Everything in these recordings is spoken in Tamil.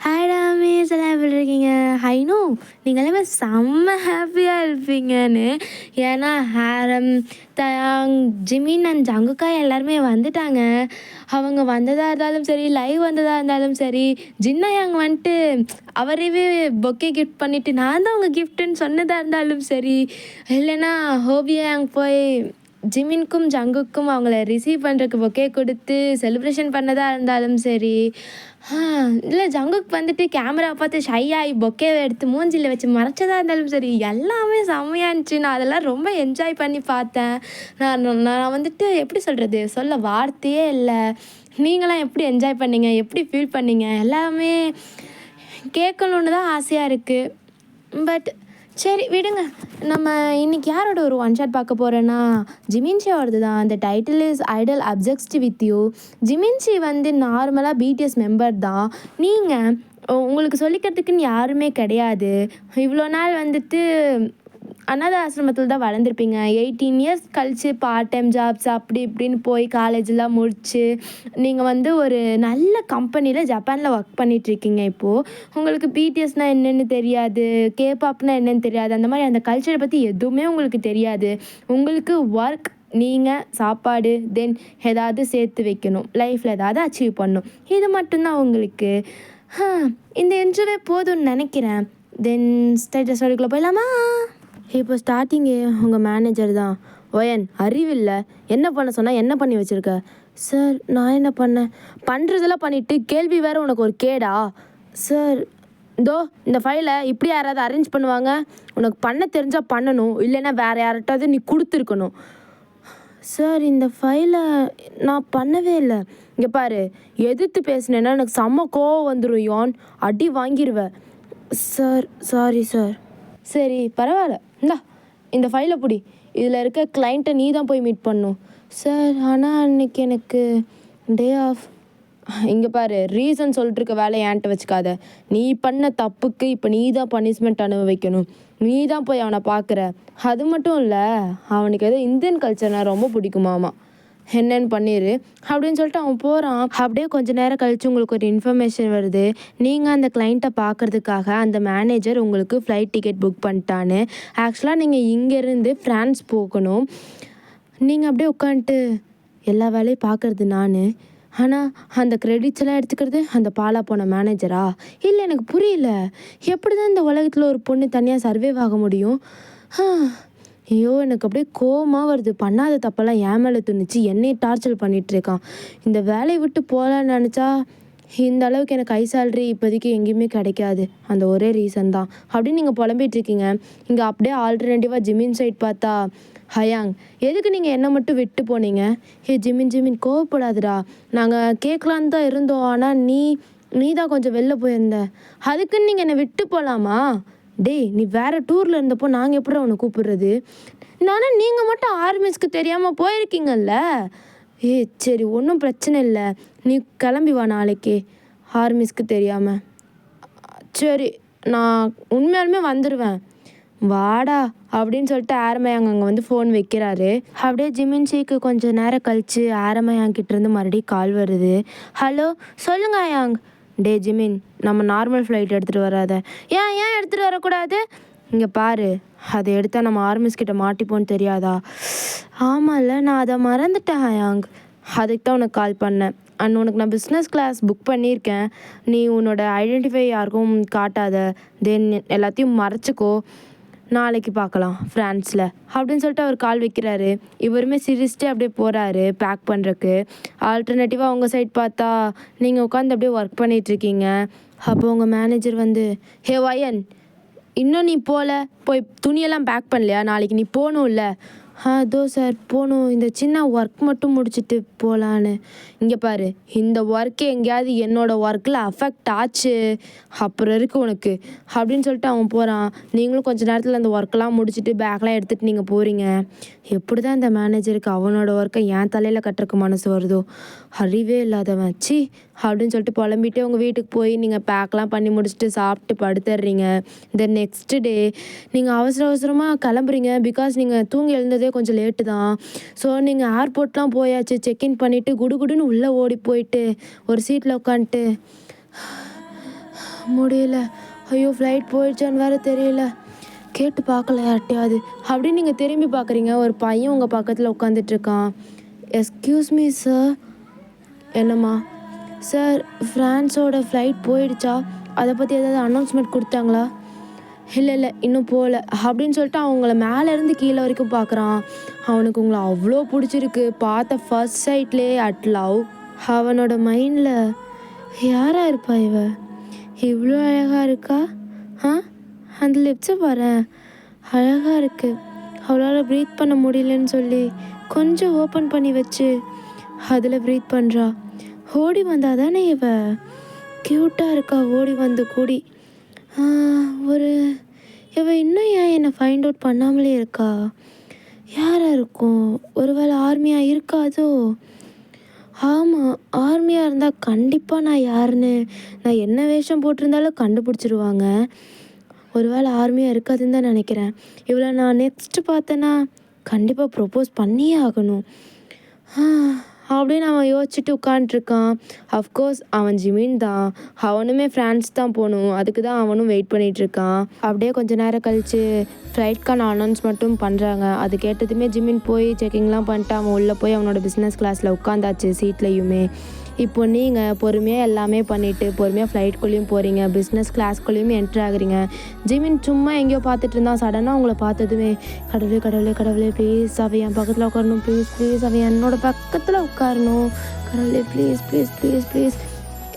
ஹாய் ரமேஷ், எல்லாம் எப்படி இருக்கீங்க? ஐ நோ நீங்கள் எல்லாமே செம்ம ஹாப்பியாக இருப்பீங்கன்னு. ஏன்னா ஹேரம், தயாங், ஜிமின் அண்ட் ஜங்குக்கா எல்லாருமே வந்துட்டாங்க. அவங்க வந்ததாக இருந்தாலும் சரி, லைவ் வந்ததாக இருந்தாலும் சரி, ஜின்னயாங் வந்துட்டு அவரையே பொக்கே கிஃப்ட் பண்ணிவிட்டு நான் தான் உங்கள் கிஃப்ட்டுன்னு சொன்னதாக இருந்தாலும் சரி, இல்லைன்னா ஹோபியாங் போய் ஜிமின்க்கும் ஜங்குக்கும் அவங்கள ரிசீவ் பண்ணுறதுக்கு பொக்கே கொடுத்து செலிப்ரேஷன் பண்ணதாக இருந்தாலும் சரி, இல்லை ஜங்குக் வந்துட்டு கேமரா பார்த்து ஷை ஆகி பொக்கேவை எடுத்து மூஞ்சியில் வச்சு மறைச்சதாக இருந்தாலும் சரி, எல்லாமே செம்மையாக இருந்துச்சு. நான் அதெல்லாம் ரொம்ப என்ஜாய் பண்ணி பார்த்தேன். நான் வந்துட்டு எப்படி சொல்கிறது, சொல்ல வார்த்தையே இல்லை. நீங்களாம் எப்படி என்ஜாய் பண்ணீங்க, எப்படி ஃபீல் பண்ணீங்க, எல்லாமே கேட்கணுன்னு தான் ஆசையாக இருக்குது. பட் சரி விடுங்க. நம்ம இன்றைக்கி யாரோட ஒரு ஒன் ஷாட் பார்க்க போகிறோன்னா ஜிமின்ஷியோடது தான். அந்த title is idol obsessed with you. Jimin ssi வந்து நார்மலாக பிடிஎஸ் மெம்பர் தான். நீங்கள் உங்களுக்கு சொல்லிக்கிறதுக்குன்னு யாருமே கிடையாது. இவ்வளோ நாள் வந்துட்டு அனாதை ஆசிரமத்தில் தான் வளர்ந்துருப்பீங்க. 18 இயர்ஸ் கழித்து பார்ட் டைம் ஜாப்ஸ் அப்படி இப்படின்னு போய் காலேஜெலாம் முடித்து நீங்கள் வந்து ஒரு நல்ல கம்பெனியில் ஜப்பானில் ஒர்க் பண்ணிகிட்ருக்கீங்க. இப்போது உங்களுக்கு பிடிஎஸ்னால் என்னென்னு தெரியாது, கேபாப்னால் என்னென்னு தெரியாது, அந்த மாதிரி அந்த கல்ச்சரை பற்றி எதுவுமே உங்களுக்கு தெரியாது. உங்களுக்கு ஒர்க், நீங்கள் சாப்பாடு, தென் ஏதாவது சேர்த்து வைக்கணும், லைஃப்பில் ஏதாவது அச்சீவ் பண்ணணும், இது மட்டும்தான் உங்களுக்கு. இந்த இன்டர்வியூ போதும்னு நினைக்கிறேன். தென் ஸ்டேட்டஸ் ஸ்டோரிக்குள்ளே போயிடலாமா? இப்போ ஸ்டார்டிங்கே உங்கள் மேனேஜர் தான். ஒயன் அறிவில்லை, என்ன பண்ண சொன்னால் என்ன பண்ணி வச்சுருக்க? சார் நான் என்ன பண்ணேன்? பண்ணுறதெல்லாம் பண்ணிவிட்டு கேள்வி வேறு உனக்கு ஒரு கேடா? சார் இதோ இந்த ஃபைலை இப்படி யாராவது அரேஞ்ச் பண்ணுவாங்க? உனக்கு பண்ண தெரிஞ்சால் பண்ணணும், இல்லைன்னா வேறு யார்கிட்டாவது நீ கொடுத்துருக்கணும். சார் இந்த ஃபைலை நான் பண்ணவே இல்லை. இங்கே பாரு, எதிர்த்து பேசினேன்னா எனக்கு செம்ம கோவம் வந்துடும் யான், அடி வாங்கிடுவேன். Sir sorry sir. சரி பரவாயில்ல, இந்த ஃபைலை பிடி. இதில் இருக்க கிளைண்ட்டை நீ தான் போய் மீட் பண்ணணும். சார் ஆனால் அன்றைக்கி எனக்கு டே ஆஃப். இங்கே பாரு, ரீசன் சொல்லிட்டுருக்க வேலையை ஏன்ட்ட வச்சுக்காத. நீ பண்ண தப்புக்கு இப்போ நீ தான் பனிஷ்மெண்ட் அனுபவிக்கணும். நீ தான் போய் அவனை பார்க்குற. அது மட்டும் இல்லை, அவனுக்கு ஏதோ இந்தியன் கல்ச்சர்னால் ரொம்ப பிடிக்குமாமா. என்னென்னு பண்ணிடு அப்படின்னு சொல்லிட்டு அவன் போகிறான். அப்படியே கொஞ்சம் நேரம் கழித்து உங்களுக்கு ஒரு இன்ஃபர்மேஷன் வருது. நீங்கள் அந்த கிளைண்ட்டை பார்க்குறதுக்காக அந்த மேனேஜர் உங்களுக்கு ஃப்ளைட் டிக்கெட் புக் பண்ணிட்டான்னு. ஆக்சுவலாக நீங்கள் இங்கேருந்து ஃப்ரான்ஸ் போகணும். நீங்கள் அப்படியே உட்காந்துட்டு எல்லா வேலையும் பார்க்குறது நான், ஆனால் அந்த கிரெடிட்ஸ் எல்லாம் எடுத்துக்கிறது அந்த பாலா போன மேனேஜரா? இல்லை எனக்கு புரியல, எப்படி தான் இந்த உலகத்தில் ஒரு பொண்ணு தனியாக சர்வைவ் ஆக முடியும்? ஐயோ எனக்கு அப்படியே கோவமாக வருது. பண்ணாத தப்பெல்லாம் என் மேலே துணிச்சு என்னையை டார்ச்சர் பண்ணிகிட்ருக்கான். இந்த வேலையை விட்டு போகலான்னு நினச்சா இந்த அளவுக்கு எனக்கு ஹை சேலரி இப்போதைக்கு எங்கேயுமே கிடைக்காது. அந்த ஒரே ரீசன் தான் அப்படின்னு நீங்கள் புலம்பிகிட்ருக்கீங்க. இங்கே அப்படியே ஆல்டர்னேட்டிவாக ஜிமின் சைட் பார்த்தா, ஹயாங் எதுக்கு நீங்கள் என்னை மட்டும் விட்டு போனீங்க? ஜிமின் கோவப்படாதுடா, நாங்கள் கேட்கலான்னு தான் இருந்தோம், ஆனால் நீ தான் கொஞ்சம் வெளில போயிருந்த, அதுக்குன்னு நீங்கள் என்னை விட்டு போகலாமா? டேய் நீ வேறு டூரில் இருந்தப்போ நாங்கள் எப்படி அவனை கூப்பிடுறது? நானும் நீங்கள் மட்டும் ஆர்மிஸ்க்கு தெரியாமல் போயிருக்கீங்கல்ல. சரி ஒன்றும் பிரச்சனை இல்லை, நீ கிளம்பி வா நாளைக்கு ஆர்மிஸ்க்கு தெரியாமல். சரி நான் உண்மையாலுமே வந்துடுவேன், வாடா அப்படின்னு சொல்லிட்டு ஆரமயாங் அங்கே வந்து ஃபோன் வைக்கிறாரு. அப்படியே ஜிமின்ஷிக்கு கொஞ்சம் நேரம் கழித்து ஆரமயாங்கிட்டேருந்து மறுபடியும் கால் வருது. ஹலோ சொல்லுங்க அயாங். டே ஜிமின், நம்ம நார்மல் ஃப்ளைட் எடுத்துகிட்டு வராத. ஏன் எடுத்துகிட்டு வரக்கூடாது? இங்கே பாரு, அதை எடுத்தால் நம்ம ஆர்மிஸ்கிட்ட மாட்டிப்போன்னு தெரியாதா? ஆமாம்ல, நான் அதை மறந்துட்டேன் அயாங், அதுக்கு தான் உனக்கு கால் பண்ணேன். அண்ட் உனக்கு நான் பிஸ்னஸ் கிளாஸ் புக் பண்ணியிருக்கேன். நீ உன்னோட ஐடென்டிஃபை யாருக்கும் காட்டாத, தென் எல்லாத்தையும் மறைச்சிக்கோ, நாளைக்கு பார்க்கலாம் ஃப்ரான்ஸில் அப்படின்னு சொல்லிட்டு அவர் கால் வைக்கிறாரு. இவருமே சிரிச்சிட்டு அப்படியே போகிறாரு பேக் பண்ணுறக்கு. ஆல்டர்னேட்டிவாக உங்கள் சைட் பார்த்தா நீங்கள் உட்காந்து அப்படியே ஒர்க் பண்ணிகிட்ருக்கீங்க. அப்போ உங்கள் மேனேஜர் வந்து, ஹே வயன் இன்னும் நீ போய் துணியெல்லாம் பேக் பண்ணலையா? நாளைக்கு நீ போகணும்ல? அதோ சார் போகணும், இந்த சின்ன ஒர்க் மட்டும் முடிச்சுட்டு போகலான்னு. இங்கே பாரு, இந்த ஒர்க்கு எங்கேயாவது என்னோடய ஒர்க்கில் அஃபெக்ட் ஆச்சு அப்புறம் இருக்குது உனக்கு அப்படின்னு சொல்லிட்டு அவன் போகிறான். நீங்களும் கொஞ்சம் நேரத்தில் அந்த ஒர்க்கெலாம் முடிச்சுட்டு பேக்லாம் எடுத்துகிட்டு நீங்கள் போகிறீங்க. எப்படி தான் இந்த மேனேஜருக்கு அவனோட ஒர்க்கை என் தலையில் கட்டுறக்கு மனசு வருதோ, அறிவே இல்லாதவன் சி அப்படின்னு சொல்லிட்டு புலம்பிட்டு உங்கள் வீட்டுக்கு போய் நீங்கள் பேக்லாம் பண்ணி முடிச்சுட்டு சாப்பிட்டு படுத்துடுறீங்க. தென் நெக்ஸ்ட் டே நீங்கள் அவசரமாக கிளம்புறீங்க. பிகாஸ் நீங்கள் தூங்கி எழுந்ததே கொஞ்சம் லேட்டு தான். ஸோ நீங்கள் ஏர்போர்ட்லாம் போயாச்சு, செக்இன் பண்ணிவிட்டு குடுகுடுன்னு உள்ளே ஓடி போயிட்டு ஒரு சீட்டில் உட்காந்துட்டு முடியல. ஐயோ ஃப்ளைட் போயிடுச்சான்னு வேறு தெரியல. கேட்டு பார்க்கல யார்ட்டையாவது அப்படின்னு நீங்கள் திரும்பி பார்க்குறீங்க. ஒரு பையன் உங்கள் பக்கத்தில் உட்காந்துட்ருக்கான். Excuse me sir. என்னம்மா? சார், ஃப்ரான்ஸோட ஃப்ளைட் போயிடுச்சா? அதை பற்றி ஏதாவது அனௌன்ஸ்மெண்ட் கொடுத்தாங்களா? இல்லை இன்னும் போகல அப்படின்னு சொல்லிட்டு அவங்கள மேலேருந்து கீழே வரைக்கும் பார்க்குறான். அவனுக்கு உங்களை அவ்வளோ பிடிச்சிருக்கு. பார்த்த ஃபர்ஸ்ட் சைட்லேயே அட் லவ். அவனோட மைண்டில் யாராக இருப்பா இவ? இவ்வளோ அழகாக இருக்கா? ஆ, அந்த லிப்ஸை பாரு, அழகாக இருக்குது. அவளால் ப்ரீத் பண்ண முடியலன்னு சொல்லி கொஞ்சம் ஓப்பன் பண்ணி வச்சு அதில் ப்ரீத் பண்ணுறா. ஓடி வந்தால் தானே இவ க்யூட்டாக இருக்கா. ஓடி வந்து கூடி ஒரு இவ இன்னும் ஏன் என்னை ஃபைண்ட் அவுட் பண்ணாமலே இருக்கா? யாராக இருக்கும்? ஒருவேளை ஆர்மியாக இருக்காதோ? ஆமாம், ஆர்மியாக இருந்தால் கண்டிப்பாக நான் யாருன்னு, நான் என்ன வேஷம் போட்டிருந்தாலும் கண்டுபிடிச்சிருவாங்க. ஒருவேளை ஆர்மியாக இருக்காதுன்னு தான் நினைக்கிறேன். இவளை நான் நெக்ஸ்ட்டு பார்த்தேன்னா கண்டிப்பாக ப்ரொப்போஸ் பண்ணியே ஆகணும் அப்படின்னு அவன் யோசிச்சுட்டு உட்காண்ட்ருக்கான். அஃப்கோர்ஸ் அவன் ஜிமின் தான். அவனுமே ஃப்ரான்ஸ் தான் போகணும். அதுக்கு தான் அவனும் வெயிட் பண்ணிகிட்ருக்கான். அப்படியே கொஞ்சம் நேரம் கழித்து ஃப்ளைட்க்கான அனௌன்ஸ்மெண்ட்டும் பண்ணுறாங்க. அது கேட்டதுமே ஜிமின் போய் செக்கிங்லாம் பண்ணிட்டு அவன் உள்ளே போய் அவனோட பிஸ்னஸ் கிளாஸில் உட்காந்தாச்சு சீட்லேயுமே. இப்போ நீங்கள் பொறுமையாக எல்லாமே பண்ணிவிட்டு பொறுமையாக ஃப்ளைட்குள்ளேயும் போகிறீங்க, பிஸ்னஸ் கிளாஸ்குள்ளேயுமே என்ட்ரு ஆகுறீங்க. ஜிமின் சும்மா எங்கேயோ பார்த்துட்டு இருந்தான். சடனாக உங்களை பார்த்ததுமே கடவுளே கடவுளே கடவுளே ப்ளீஸ் அவன் என் பக்கத்தில் உட்காரணும், ப்ளீஸ் அவன் என்னோட பக்கத்தில் உட்காரணும், கடவுளே ப்ளீஸ்.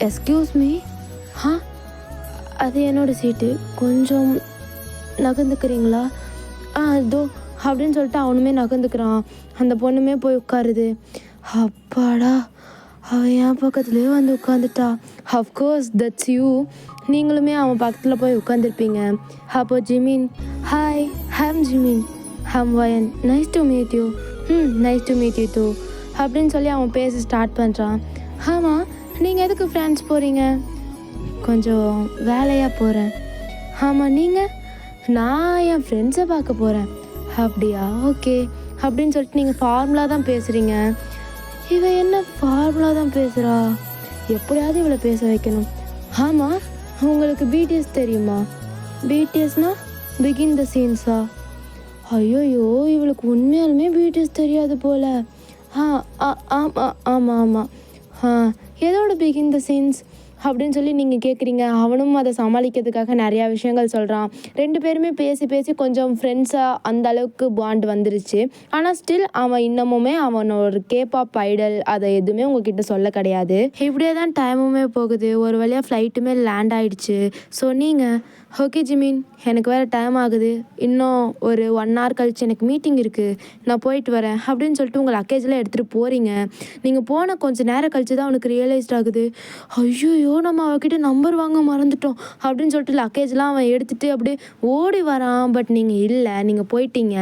Excuse me. அது என்னோடய சீட்டு, கொஞ்சம் நகர்ந்துக்கிறீங்களா? அதோ அப்படின்னு சொல்லிட்டு அவனுமே நகர்ந்துக்கிறான். அந்த பொண்ணுமே போய் உட்காருது. அப்பாடா, அவன் என் பக்கத்துலேயே வந்து உட்காந்துட்டா. Of course that's you. நீங்களுமே அவன் பக்கத்தில் போய் உட்காந்துருப்பீங்க. அப்போ Jimin, hi, I'm Jimin, I'm Wayne, nice to meet you. Nice to meet you too அப்படின்னு சொல்லி அவன் பேச ஸ்டார்ட் பண்ணுறான். ஆமாம், நீங்கள் எதுக்கு ஃப்ரான்ஸ் போகிறீங்க? கொஞ்சம் வேலையாக போகிறேன். ஆமாம், நீங்கள்? நான் என் ஃப்ரெண்ட்ஸை பார்க்க போகிறேன். அப்படியா, ஓகே அப்படின்னு சொல்லிட்டு நீங்கள் ஃபார்முலா தான் பேசுகிறீங்க. இவ என்ன ஃபார்முலா தான் பேசுகிறா? எப்படியாவது இவளை பேச வைக்கணும். ஆமாம், உங்களுக்கு பிடிஎஸ் தெரியுமா? பிடிஎஸ்னா பிகின் த சீன்ஸா? ஐயோயோ, இவளுக்கு உண்மையாலுமே பிடிஎஸ் தெரியாது போல். ஆமாம். எதோட பிகின் த சீன்ஸ் அப்படின்னு சொல்லி நீங்கள் கேட்குறீங்க. அவனும் அதை சமாளிக்கிறதுக்காக நிறையா விஷயங்கள் சொல்கிறான். 2 பேருமே பேசி கொஞ்சம் ஃப்ரெண்ட்ஸாக அந்த அளவுக்கு பாண்ட் வந்துருச்சு. ஆனால் ஸ்டில் அவன் இன்னமுமே அவனோட கேபாப் ஐடல் அதை எதுவுமே உங்ககிட்ட சொல்ல கிடையாது. இப்படியே தான் டைமுமே போகுது. ஒரு வழியாக ஃப்ளைட்டுமே லேண்ட் ஆகிடுச்சு. ஸோ நீங்கள் ஓகே ஜிமின், எனக்கு வேறு டைம் ஆகுது, இன்னும் ஒரு 1 hour கழிச்சு எனக்கு மீட்டிங் இருக்குது, நான் போயிட்டு வரேன் அப்படின்னு சொல்லிட்டு உங்கள் லக்கேஜெலாம் எடுத்துகிட்டு போகிறீங்க. நீங்கள் போன கொஞ்சம் நேரம் கழிச்சு தான் அவனுக்கு ரியலைஸ்ட் ஆகுது. ஐயோ, நம்ம அவகிட்ட நம்பர் வாங்க மறந்துட்டோம் அப்படின்னு சொல்லிட்டு லக்கேஜ்லாம் அவன் எடுத்துகிட்டு அப்படியே ஓடி வரான். பட் நீங்கள் இல்லை, நீங்கள் போயிட்டீங்க.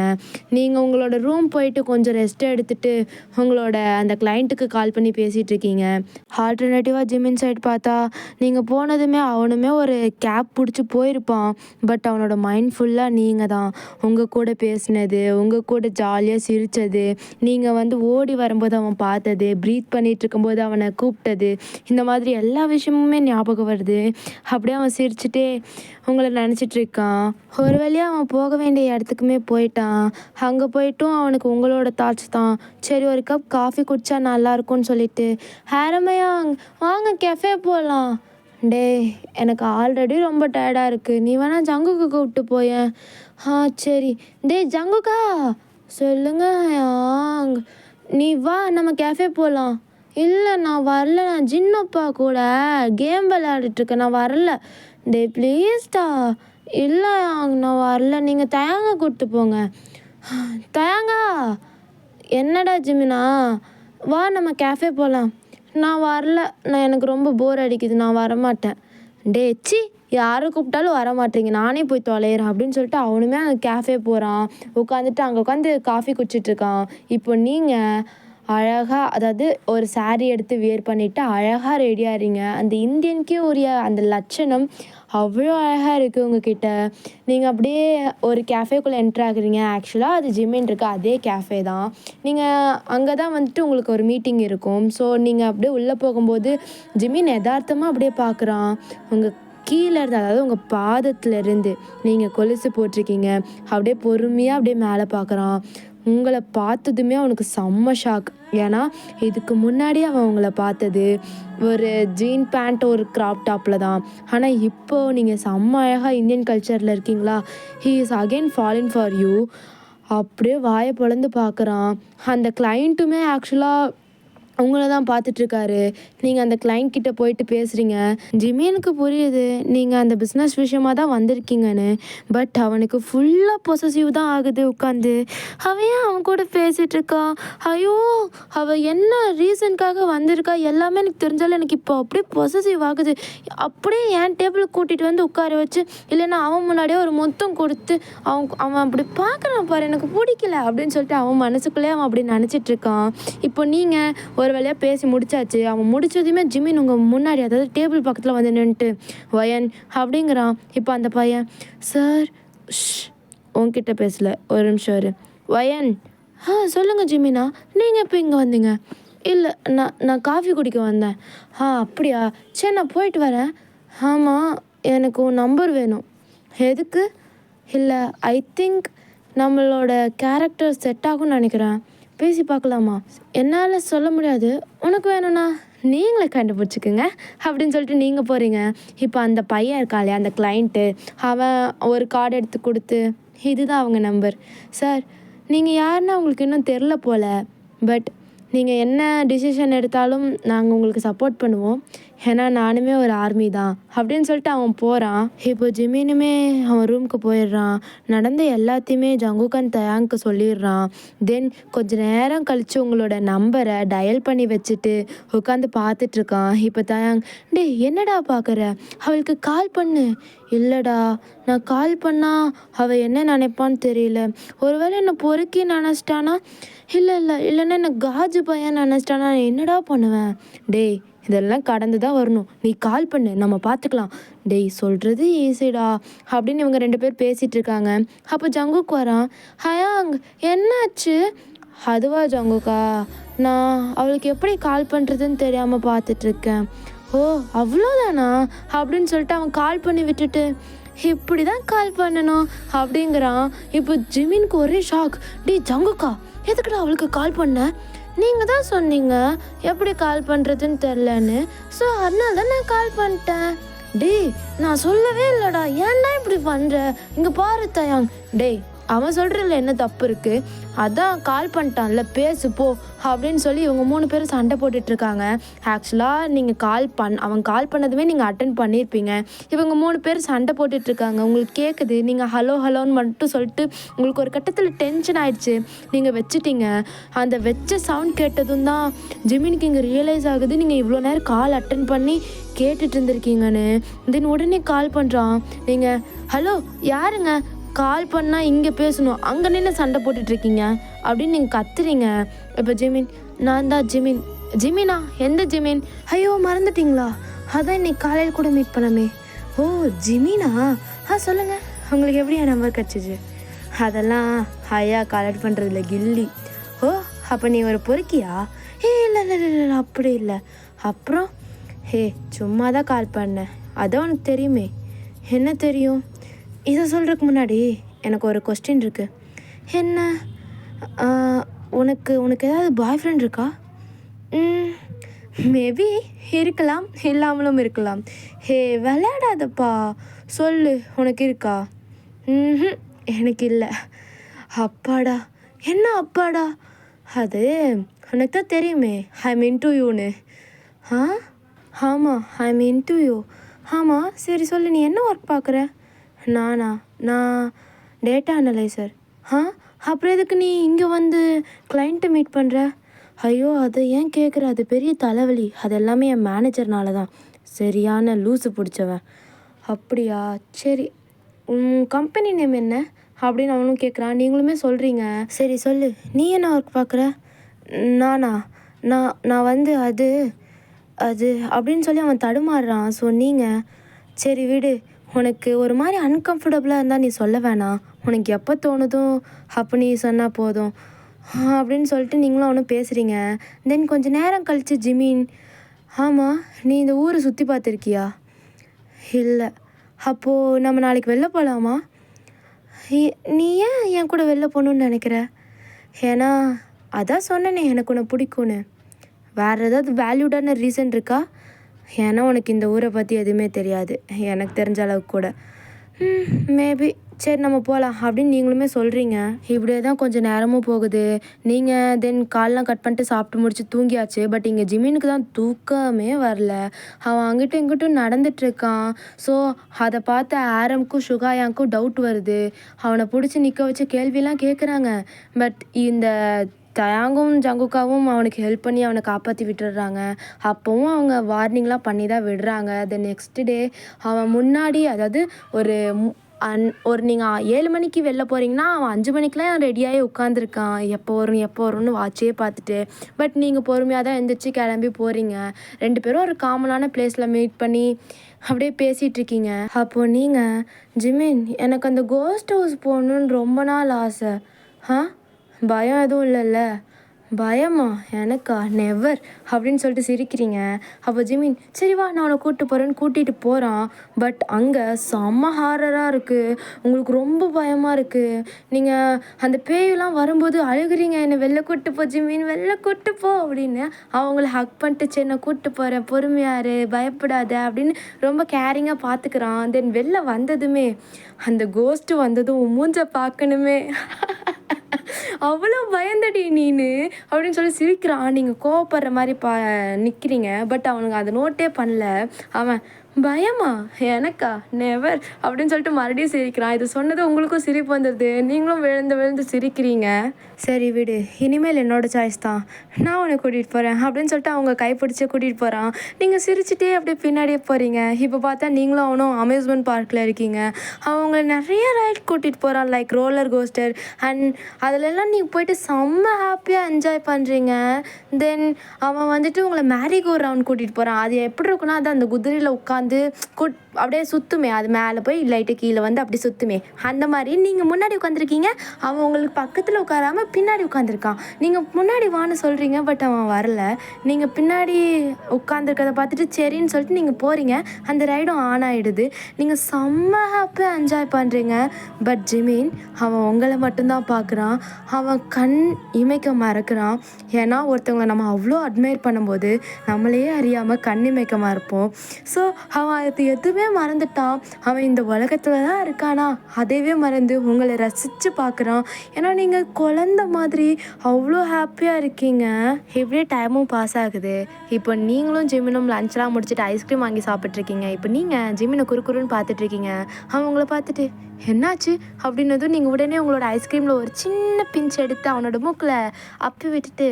நீங்கள் உங்களோட ரூம் போயிட்டு கொஞ்சம் ரெஸ்ட் எடுத்துகிட்டு உங்களோட அந்த கிளைண்ட்டுக்கு கால் பண்ணி பேசிகிட்டு இருக்கீங்க. ஆல்டர்னேட்டிவாக ஜிமின் சைடு பார்த்தா நீங்கள் போனதுமே அவனுமே ஒரு கேப் பிடிச்சி போயிருப்பான். பட் அவனோட மைண்ட் ஃபுல்லாக நீங்கள் தான். உங்கள் கூட பேசினது, உங்கள் கூட ஜாலியாக சிரித்தது, நீங்கள் வந்து ஓடி வரும்போது அவன் பார்த்தது, ப்ரீத் பண்ணிகிட்டு இருக்கும்போது அவனை கூப்பிட்டது, இந்த மாதிரி எல்லா விஷயமுமே ஞாபகம் வருது. அப்படியே அவன் சிரிச்சுட்டே உங்களை நினச்சிட்ருக்கான். ஒரு வழியாக அவன் போக வேண்டிய இடத்துக்குமே போயிட்டான். அங்கே போயிட்டும் அவனுக்கு உங்களோட தாட்ஸ் தான். சரி, ஒரு கப் காஃபி குடித்தா நல்லாயிருக்கும்னு சொல்லிட்டு, ஹேரமையாங் வாங்க கெஃபே போகலாம். டே, எனக்கு ஆல்ரெடி ரொம்ப டயர்டாக இருக்குது, நீ வேணால் ஜங்குக்கு கூப்பிட்டு போயேன். சரி. டே ஜங்குக்கா, சொல்லுங்க யாங், நீ வா நம்ம கேஃபே போகலாம். இல்லை நான் வரல, நான் ஜின்னப்பா கூட கேம் விளையாடிட்டுருக்கேன், நான் வரல. டே ப்ளீஸ்டா. இல்லை யாங், நான் வரல, நீங்கள் தயாங்க கூப்பிட்டு போங்க. தயாங்கா, என்னடா ஜிமினா, வா நம்ம கேஃபே போகலாம். நான் வரல, எனக்கு ரொம்ப போர் அடிக்குது, நான் வரமாட்டேன். டே சி, யாரை கூப்பிட்டாலும் வர மாட்டேங்க, நானே போய் தொலைகிறேன் அப்படின்னு சொல்லிட்டு அவனுமே அந்த கேஃபே போகிறான். உட்காந்துட்டு அங்கே உட்காந்து காஃபி குடிச்சிட்ருக்கான். இப்போ நீங்கள் அழகாக, அதாவது ஒரு சாரீ எடுத்து வியர் பண்ணிவிட்டு அழகாக ரெடியாகிறீங்க. அந்த இந்தியனுக்கே உரிய அந்த லட்சணம் அவ்வளோ அழகாக இருக்குது உங்ககிட்ட. நீங்கள் அப்படியே ஒரு கேஃபேக்குள்ளே என்ட்ரு ஆகுறீங்க. ஆக்சுவலாக அது ஜிமின் இருக்குது, அதே கேஃபே தான். நீங்கள் அங்கே தான் வந்துட்டு உங்களுக்கு ஒரு மீட்டிங் இருக்கும். ஸோ நீங்கள் அப்படியே உள்ளே போகும்போது ஜிமின் யதார்த்தமாக அப்படியே பார்க்குறான். உங்கள் கீழே இருந்து, அதாவது உங்கள் பாதத்துலேருந்து நீங்கள் கொலுசு போட்டிருக்கீங்க, அப்படியே பொறுமையாக அப்படியே மேலே பார்க்குறான். உங்களை பார்த்ததுமே அவனுக்கு செம்ம ஷாக். ஏன்னா இதுக்கு முன்னாடி அவன் உங்களை பார்த்தது ஒரு ஜீன் பேண்ட் ஒரு கிராப் டாப்பில் தான். ஆனால் இப்போது நீங்கள் செம்ம அழகாக இந்தியன் கல்ச்சரில் இருக்கீங்களா. He is again falling for you. அப்படியே வாயை பொளந்து பார்க்குறான். அந்த கிளைண்ட்டுமே ஆக்சுவலாக உங்கள தான் பார்த்துட்ருக்காரு. நீங்கள் அந்த கிளைண்ட் கிட்ட போயிட்டு பேசுகிறீங்க. ஜிமினுக்கு புரியுது நீங்கள் அந்த பிஸ்னஸ் விஷயமாக தான் வந்திருக்கீங்கன்னு. பட் அவனுக்கு ஃபுல்லாக பொசசிவ் தான் ஆகுது உட்காந்து. அவன் ஏன் அவன் கூட பேசிகிட்டு இருக்கான்? ஐயோ, அவள் என்ன ரீசனுக்காக வந்திருக்கா எல்லாமே எனக்கு தெரிஞ்சாலும் எனக்கு இப்போ அப்படியே பொசசிவ் ஆகுது. அப்படியே என் டேபிளுக்கு கூட்டிகிட்டு வந்து உட்கார வச்சு, இல்லைன்னா அவன் முன்னாடியே ஒரு மொத்தம் கொடுத்து அவன் அப்படி பார்க்குறான் பாரு, எனக்கு பிடிக்கல அப்படின்னு சொல்லிட்டு அவன் மனசுக்குள்ளேயே அவன் அப்படி நினச்சிட்ருக்கான். இப்போ நீங்கள் ஒரு வழியாக பேசி முடிச்சாச்சு. அவன் முடிச்சதுமே ஜிமின் உங்கள் முன்னாடி, அதாவது டேபிள் பக்கத்தில் வந்து நின்றுட்டு வயன் அப்படிங்கிறான். இப்போ அந்த பையன், சார் உன்கிட்ட பேசல, ஒரு நிமிஷம் இரு. வயன், சொல்லுங்கள் ஜிமினா, நீங்கள் எப்போ இங்கே வந்தீங்க? இல்லை, நான் காஃபி குடிக்க வந்தேன். அப்படியா, சரி நான் போயிட்டு வரேன். ஆமாம், எனக்கு உன் நம்பர் வேணும். எதுக்கு? இல்லை, ஐ திங்க் நம்மளோட கேரக்டர் செட் ஆகும்னு நினைக்கிறேன். பேசி பார்க்கலாமா? என்னால் சொல்ல முடியாது, உனக்கு வேணும்னா நீங்களே கண்டுபிடிச்சிக்குங்க அப்படின்னு சொல்லிட்டு நீங்கள் போகிறீங்க. இப்போ அந்த பையன் இருக்காளே, அந்த கிளைண்ட்டு, அவன் ஒரு கார்டு எடுத்து கொடுத்து, இதுதான் அவங்க நம்பர். சார், நீங்கள் யாருன்னா உங்களுக்கு இன்னும் தெரில போல். பட் நீங்கள் என்ன டிசிஷன் எடுத்தாலும் நாங்கள் உங்களுக்கு சப்போர்ட் பண்ணுவோம். ஏன்னா நானுமே ஒரு ஆர்மி தான் அப்படின்னு சொல்லிட்டு அவன் போகிறான். இப்போ ஜிமினுமே அவன் ரூமுக்கு போயிடுறான். நடந்த எல்லாத்தையுமே ஜங்குகான் தயாங்க்கு சொல்லிடுறான். தென் கொஞ்ச நேரம் கழித்து உங்களோட நம்பரை டயல் பண்ணி வச்சுட்டு உட்காந்து பார்த்துட்ருக்கான். இப்போ தயாங், டே என்னடா பார்க்குற, அவளுக்கு கால் பண்ணு. இல்லைடா, நான் கால் பண்ணால் அவள் என்ன நினைப்பான்னு தெரியல. ஒருவேளை என்னை பொறுக்கி நினச்சிட்டானா, இல்லைன்னா என்னை காஜு பையன் நினச்சிட்டானா, நான் என்னடா பண்ணுவேன்? டேய், இதெல்லாம் கடந்து தான் வரணும். நீ கால் பண்ணு, நம்ம பார்த்துக்கலாம். டேய், சொல்கிறது ஈஸிடா அப்படின்னு இவங்க 2 பேர் பேசிகிட்டு இருக்காங்க. அப்போ ஜங்குக் வரான். ஹயாங், என்னாச்சு? அதுவா ஜங்குக்கா, நான் அவளுக்கு எப்படி கால் பண்ணுறதுன்னு தெரியாமல் பார்த்துட்ருக்கேன். ஓ, அவ்வளோதானா அப்படின்னு சொல்லிட்டு அவன் கால் பண்ணி விட்டுட்டு, இப்படி தான் கால் பண்ணணும் அப்படிங்கிறான். இப்போ ஜிமினுக்கு ஒரே ஷாக். டே ஜங்குக்கா, எதுக்குடா அவளுக்கு கால் பண்ண? நீங்கள் தான் சொன்னீங்க எப்படி கால் பண்ணுறதுன்னு தெரிலன்னு. ஸோ அதனால தான் நான் கால் பண்ணிட்டேன். டேய், நான் சொல்லவே இல்லைடா, ஏன்டா இப்படி பண்ணுற? இங்கே பாரு தயாங். டேய், அவன் சொல்கிறதுல என்ன தப்பு இருக்குது? அதான் கால் பண்ணிட்டான்ல, பேசு போ அப்படின்னு சொல்லி இவங்க 3 பேரும் சண்டை போட்டுட்ருக்காங்க. ஆக்சுவலாக அவன் கால் பண்ணதுமே நீங்கள் அட்டன் பண்ணியிருப்பீங்க. இவங்க 3 பேர் சண்டை போட்டுட்ருக்காங்க. உங்களுக்கு கேட்குது, நீங்கள் ஹலோன்னு மட்டும் சொல்லிட்டு உங்களுக்கு ஒரு கட்டத்தில் டென்ஷன் ஆயிடுச்சு. நீங்கள் வச்சுட்டீங்க. அந்த வச்ச சவுண்ட் கேட்டதும் தான் ஜிமினுக்கு இங்கே ரியலைஸ் ஆகுது, நீங்கள் இவ்வளோ நேரம் கால் அட்டன் பண்ணி கேட்டுட்டு இருந்திருக்கீங்கன்னு. தென் உடனே கால் பண்ணுறான். நீங்கள், ஹலோ யாருங்க, கால் பண்ணால் இங்கே பேசணும், அங்கே நின்று சண்டை போட்டுட்ருக்கீங்க அப்படின்னு நீங்கள் கத்துறீங்க. இப்போ ஜிமின், நான் தான் ஜிமின். ஜிமினா? எந்த ஜிமின்? ஐயோ, மறந்துட்டிங்களா? அதான் இன்னைக்கு காலையில் கூட மீட் பண்ணமே. ஓ, ஜிமினா? சொல்லுங்கள், உங்களுக்கு எப்படி என் நம்பர் கிடச்சிச்சு? அதெல்லாம் ஐயா கலெக்ட் பண்ணுறதில்ல, கில்லி. ஓ, அப்போ நீ ஒரு பொறுக்கியா? இல்லை, அப்படி இல்லை. அப்புறம் சும்மா தான் கால் பண்ணேன். அதான் உனக்கு தெரியுமே. என்ன தெரியும்? இதை சொல்கிறதுக்கு முன்னாடி எனக்கு ஒரு கொஸ்டின் இருக்குது. என்ன? உனக்கு ஏதாவது பாய் ஃப்ரெண்ட் இருக்கா? மேபி இருக்கலாம், இல்லாமலும் இருக்கலாம். விளையாடாதப்பா, சொல்லு, உனக்கு இருக்கா? எனக்கு இல்லை. அப்பாடா. என்ன அப்பாடா? அது உனக்கு தான் தெரியுமே, ஐ மீன் டு யூன்னு. ஆமாம், ஐ மீன் டு யூ. ஆமாம், சரி சொல்லு, நீ என்ன ஒர்க் பார்க்குற? நான் டேட்டா அனலைசர். அப்புறம் எதுக்கு நீ இங்கே வந்து கிளைண்ட்டை மீட் பண்ணுற? ஐயோ, அதை ஏன் கேட்குற? அது பெரிய தலைவலி. அது எல்லாமே என் மேனேஜர்னால தான். சரியான லூஸு பிடிச்சவன். அப்படியா, சரி, கம்பெனி நேம் என்ன அப்படின்னு அவனும் கேட்குறான். நீங்களுமே சொல்கிறீங்க. சரி சொல்லு, நீ என்ன ஒர்க் பார்க்குற? நான் வந்து அது அப்படின்னு சொல்லி அவன் தடுமாறுறான். ஸோ நீங்கள், சரி விடு, உனக்கு ஒரு மாதிரி அன்கம்ஃபர்டபுளாக இருந்தால் நீ சொல்ல வேணாம். உனக்கு எப்போ தோணுதோ அப்போ நீ சொன்னால் போதும் அப்படின்னு சொல்லிட்டு நீங்களும் அவனும் பேசுகிறீங்க. தென் கொஞ்சம் நேரம் கழித்து ஜிமின், ஆமாம், நீ இந்த ஊரை சுற்றி பார்த்துருக்கியா? இல்லை. அப்போது நம்ம நாளைக்கு வெளில போகலாமா? நீ ஏன் என் கூட வெளில போகணுன்னு நினைக்கிற? ஏன்னா அதான் சொன்னேனே எனக்கு உன்னை பிடிக்கும்னு. வேறு ஏதாவது வேல்யூடான ரீசன் இருக்கா? ஏன்னா உனக்கு இந்த ஊரை பற்றி எதுவுமே தெரியாது, எனக்கு தெரிஞ்ச அளவுக்கு கூட. மேபி. சரி நம்ம போகலாம் அப்படின்னு நீங்களுமே சொல்கிறீங்க. இப்படியே தான் கொஞ்சம் நேரமும் போகுது. நீங்கள் தென் கால்லாம் கட் பண்ணிட்டு சாப்பிட்டு முடிச்சு தூங்கியாச்சு. பட் இங்கே ஜிமினுக்கு தான் தூக்கமே வரல. அவன் அங்கிட்டும் இங்கிட்டும் நடந்துட்டுருக்கான். ஸோ அதை பார்த்து ஆரம்க்கும் சுகாயாங்க்கும் டவுட் வருது. அவனை பிடிச்சி நிற்க வச்சு கேள்வியெல்லாம் கேட்குறாங்க. பட் இந்த தயாங்கும் ஜங்குக்காவும் அவனுக்கு ஹெல்ப் பண்ணி அவனை காப்பாற்றி விட்டுடுறாங்க. அப்போவும் அவங்க வார்னிங்லாம் பண்ணி தான் விடுறாங்க. தென் நெக்ஸ்ட் டே அவன் முன்னாடி, அதாவது ஒரு நீங்கள் 7 மணிக்கு வெளில போகிறீங்கன்னா அவன் 5 மணிக்கெலாம் ரெடியாகி உட்காந்துருக்கான். எப்போ வரும்னு வாட்சே பார்த்துட்டு. பட் நீங்கள் பொறுமையாக தான் எழுந்திரிச்சு கிளம்பி போகிறீங்க. 2 பேரும் ஒரு காமனான பிளேஸில் மீட் பண்ணி அப்படியே பேசிகிட்ருக்கீங்க. அப்போது நீங்கள், ஜிமின் எனக்கு அந்த கோஸ்ட் ஹவுஸ் போகணுன்னு ரொம்ப நாள் ஆசை. பயம் எதுவும் இல்லைல்ல? பயமா? எனக்கா? நெவர் அப்படின்னு சொல்லிட்டு சிரிக்கிறீங்க. அப்போ ஜிமின், சரி வா நான் அவனை கூப்பிட்டு போகிறேன்னு கூட்டிகிட்டு போகிறான். பட் அங்கே செம்ம ஹாரராக இருக்குது. உங்களுக்கு ரொம்ப பயமாக இருக்குது. நீங்கள் அந்த பேயெல்லாம் வரும்போது அழுகுறீங்க. என்னை வெளில கூப்பிட்டு போ ஜிமின், வெளில கூப்பிட்டு போ அப்படின்னு. அவங்கள ஹக் பண்ணிட்டு, சரி நான் கூப்பிட்டு போகிறேன், பொறுமையாரு, பயப்படாத அப்படின்னு ரொம்ப கேரிங்காக பார்த்துக்கிறான். தென் வெளில வந்ததுமே அந்த கோஸ்ட்டு வந்ததும் மூஞ்ச பார்க்கணுமே, அவ்வளோ பயந்தடி நீனு அப்படின்னு சொல்லி சிரிக்கிறான். நீங்கள் கோவப்படுற மாதிரி நிற்கிறீங்க. பட் அவனுக்கு அதை நோட்டே பண்ணல. அவன், பயமா? எனக்கா? நெவர் அப்படின்னு சொல்லிட்டு மறுபடியும் சிரிக்கிறான். இது சொன்னது உங்களுக்கும் சிரிப்பு வந்துடுது. நீங்களும் விழுந்து சிரிக்கிறீங்க. சரி விடு, இனிமேல் என்னோடய சாய்ஸ் தான், நான் உன்னை கூட்டிகிட்டு போகிறேன் அப்படின்னு சொல்லிட்டு அவங்க கைப்பிடிச்சி கூட்டிகிட்டு போகிறான். நீங்கள் சிரிச்சுட்டே அப்படியே பின்னாடியே போகிறீங்க. இப்போ பார்த்தா நீங்களும் அவனும் அம்யூஸ்மெண்ட் பார்க்கில் இருக்கீங்க. அவங்கள நிறைய ரைட் கூட்டிகிட்டு போகிறான், லைக் ரோலர் கோஸ்டர் அண்ட் அதிலெல்லாம் நீங்கள் போயிட்டு செம்ம ஹாப்பியாக என்ஜாய் பண்ணுறீங்க. தென் அவன் வந்துட்டு உங்களை மேரிகோ ரவுண்ட் கூட்டிகிட்டு போகிறான். அது எப்படி இருக்குன்னா, அது அந்த குதிரையில் உட்காந்து அப்படியே சுற்றுமே, அது மேலே போய் லைட்டு கீழே வந்து அப்படி சுற்றுமே, அந்த மாதிரி நீங்கள் முன்னாடி உட்காந்துருக்கீங்க. அவன் உங்களுக்கு பக்கத்தில் உட்காராமல் பின்னாடி உட்காந்துருக்கான். நீங்கள் முன்னாடி வான்னு சொல்கிறீங்க, பட் அவன் வரல. நீங்கள் பின்னாடி உட்காந்துருக்கதை பார்த்துட்டு சரின்னு சொல்லிட்டு நீங்கள் போகிறீங்க. அந்த ரைடும் ஆன் ஆகிடுது. நீங்கள் செம்ம ஹாப்பியாக என்ஜாய் பண்ணுறீங்க. பட் ஜிமின், அவன் உங்களை மட்டும்தான் பார்க்குறான். அவன் கண் இமைக்க மறக்கிறான். ஏன்னா ஒருத்தவங்களை நம்ம அவ்வளோ அட்மையர் பண்ணும்போது நம்மளையே அறியாமல் கண் இமைக்கமாக இருப்போம். ஸோ அவன் அது எதுவுமே மறந்துட்டான். அவன் இந்த உலகத்தில் தான் இருக்கானா அதையவே மறந்து உங்களை ரசித்து பார்க்குறான். ஏன்னா நீங்கள் குழந்த மாதிரி அவ்வளோ ஹாப்பியாக இருக்கீங்க. இப்படியே டைமும் பாஸ் ஆகுது. இப்போ நீங்களும் ஜிமினும் லஞ்செலாம் முடிச்சுட்டு ஐஸ்கிரீம் வாங்கி சாப்பிட்ருக்கீங்க. இப்போ நீங்கள் ஜிமினை குறுக்குறுன்னு பார்த்துட்ருக்கீங்க. அவன் உங்களை பார்த்துட்டு, என்னாச்சு அப்படின்னதும் நீங்கள் உடனே உங்களோட ஐஸ்கிரீமில் ஒரு சின்ன பிஞ்ச் எடுத்து அவனோட மூக்கில் அப்பி விட்டுட்டு,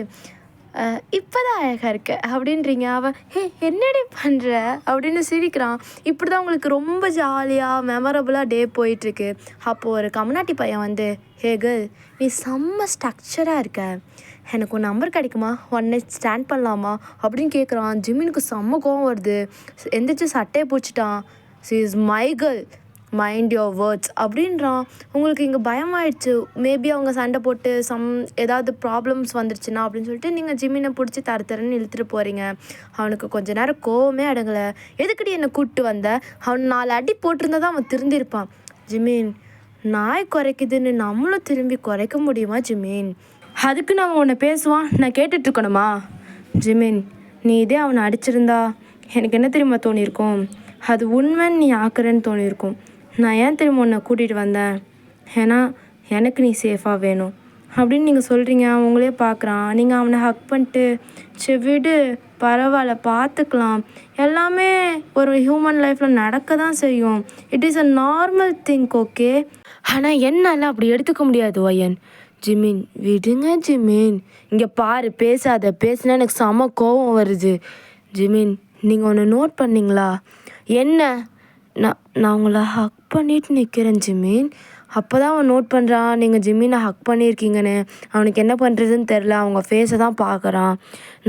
இப்போதான் அழகாக இருக்க அப்படின்றீங்க. அவன், என்னடி பண்ணுற அப்படின்னு சிரிக்கிறான். இப்படி தான் உங்களுக்கு ரொம்ப ஜாலியாக மெமரபுளாக டே போயிட்டுருக்கு. அப்போது ஒரு கம்னாட்டி பையன் வந்து, கேர்ள், நீ செம்ம ஸ்ட்ரக்சராக இருக்க, எனக்கு ஒரு நம்பர் கிடைக்குமா, ஒன் நைட் ஸ்டாண்ட் பண்ணலாமா அப்படின்னு கேட்குறான். ஜிமினுக்கு செம்ம கோவம் வருது. எந்திரிச்சு சட்டையை பிடிச்சிட்டான். She is my girl, mind your words அப்படின்றான். உங்களுக்கு இங்கே பயமாயிடுச்சு. மேபி அவங்க சண்டை போட்டு ஏதாவது ப்ராப்ளம்ஸ் வந்துடுச்சுன்னா அப்படின்னு சொல்லிட்டு நீங்கள் ஜிமினை பிடிச்சி தரன்னு இழுத்துட்டு போகிறீங்க. அவனுக்கு கொஞ்ச நேரம் கோவமே அடங்கலை. எதுக்கடி என்னை கூப்பிட்டு வந்த? அவன் 4 அடி போட்டிருந்தா தான் அவன் திருந்திருப்பான். ஜிமின், நாய் குறைக்குதுன்னு நம்மளும் திரும்பி குறைக்க முடியுமா ஜிமின்? அதுக்கு நான் உன்னை பேசுவான், நான் கேட்டுட்ருக்கணுமா? ஜிமின், நீ இதே அவனை அடிச்சிருந்தா எனக்கு என்ன தெரியுமா தோணியிருக்கும்? அது உண்மைன்னு நீ ஆக்குறேன்னு தோணியிருக்கும். நான் ஏன் திரும்ப உன்னை கூட்டிகிட்டு வந்தேன்? ஏன்னா எனக்கு நீ சேஃபாக வேணும் அப்படின்னு நீங்கள் சொல்கிறீங்க. அவங்களே பார்க்குறான். நீங்கள் அவனை ஹக் பண்ணிட்டு, சரி விடு, பரவாயில்ல, பார்த்துக்கலாம், எல்லாமே ஒரு ஹியூமன் லைஃப்பில் நடக்க தான் செய்யும், it is a normal thing, okay? ஆனால் என்னால் அப்படி எடுத்துக்க முடியாது ஒயன். ஜிமின், விடுங்க ஜிமின், இங்கே பாரு, பேசினா எனக்கு செம கோவம் வருது. ஜிமின், நீங்கள் ஒன்று நோட் பண்ணிங்களா? என்ன? நான் உங்களை ஹக் பண்ணிட்டு நிற்கிறேன் ஜிமின். அப்போ தான் அவன் நோட் பண்ணுறான் நீங்கள் ஜிமினை ஹக் பண்ணியிருக்கீங்கன்னு. அவனுக்கு என்ன பண்ணுறதுன்னு தெரில. அவங்க ஃபேஸை தான் பார்க்குறான்.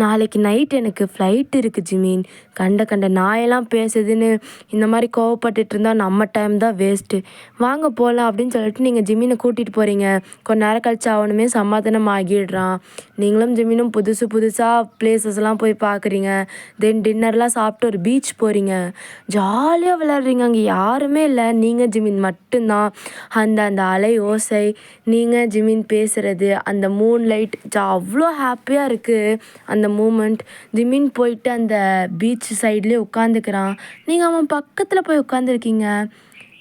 நாளைக்கு நைட் எனக்கு ஃப்ளைட் இருக்குது ஜிமின். கண்ட கண்ட நாயெல்லாம் பேசுதுன்னு இந்த மாதிரி கோவப்பட்டுட்டு இருந்தால் நம்ம டைம் தான் வேஸ்ட்டு. வாங்க போகலாம் அப்படின்னு சொல்லிட்டு நீங்கள் ஜிமினை கூட்டிகிட்டு போகிறீங்க. கொஞ்ச நேரம் கழிச்சு அவனுமே சமாதானம் ஆகிடுறான். நீங்களும் ஜிமினும் புதுசு புதுசாக பிளேசஸ்லாம் போய் பார்க்குறீங்க. தென் டின்னர்லாம் சாப்பிட்டு ஒரு பீச் போகிறீங்க. ஜாலியாக விளையாடுறீங்க. அங்கே யாருமே இல்லை, நீங்கள் ஜிமின் மட்டும்தான். அந்த அந்த அலை ஓசை, நீங்கள் ஜிமின் பேசுகிறது, அந்த மூன் லைட் அவ்வளோ ஹாப்பியாக இருக்குது அந்த மூமெண்ட். ஜிமின் போயிட்டு அந்த பீச் சைட்லேயே உட்காந்துக்கிறான். நீங்கள் அவன் பக்கத்தில் போய் உட்காந்துருக்கீங்க.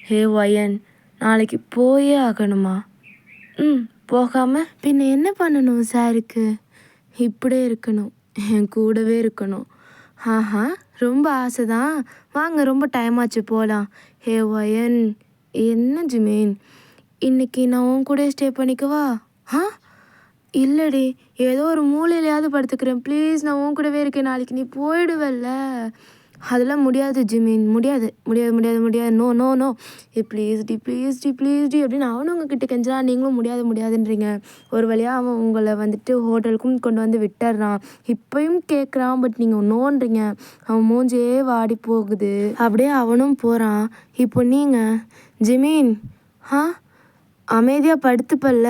ஹே வயன், நாளைக்கு போயே ஆகணுமா? போகாமல் பின்ன என்ன பண்ணணும்? சாருக்கு இப்படியே இருக்கணும், என் கூடவே இருக்கணும். ஆஹா, ரொம்ப ஆசை தான். வாங்க, ரொம்ப டைம் ஆச்சு, போகலாம். ஹே வயன், என்ன ஜிமீன், இன்னைக்கு நான் உன் கூட ஸ்டே பண்ணிக்கவா? இல்லடி, ஏதோ ஒரு மூலையிலையாவது படுத்துக்கிறேன் ப்ளீஸ். நான் உன் கூடவே இருக்கேன். நாளைக்கு நீ போயிடுவல்ல. அதெல்லாம் முடியாது ஜிமின், முடியாது முடியாது முடியாது முடியாது, நோ நோ நோ, ப்ளீஸ் டி அப்படின்னு அவனும் உங்ககிட்ட கெஞ்சா. நீங்களும் முடியாது முடியாதுன்றீங்க. ஒரு வழியாக அவன் உங்களை வந்துட்டு ஹோட்டலுக்கும் கொண்டு வந்து விட்டுறான். இப்பயும் கேட்குறான், பட் நீங்கள் நோன்றீங்க. அவன் மூஞ்சே வாடி போகுது. அப்படியே அவனும் போகிறான். இப்போ நீங்கள் ஜிமின் அமைதியாக படுத்துப்பல்ல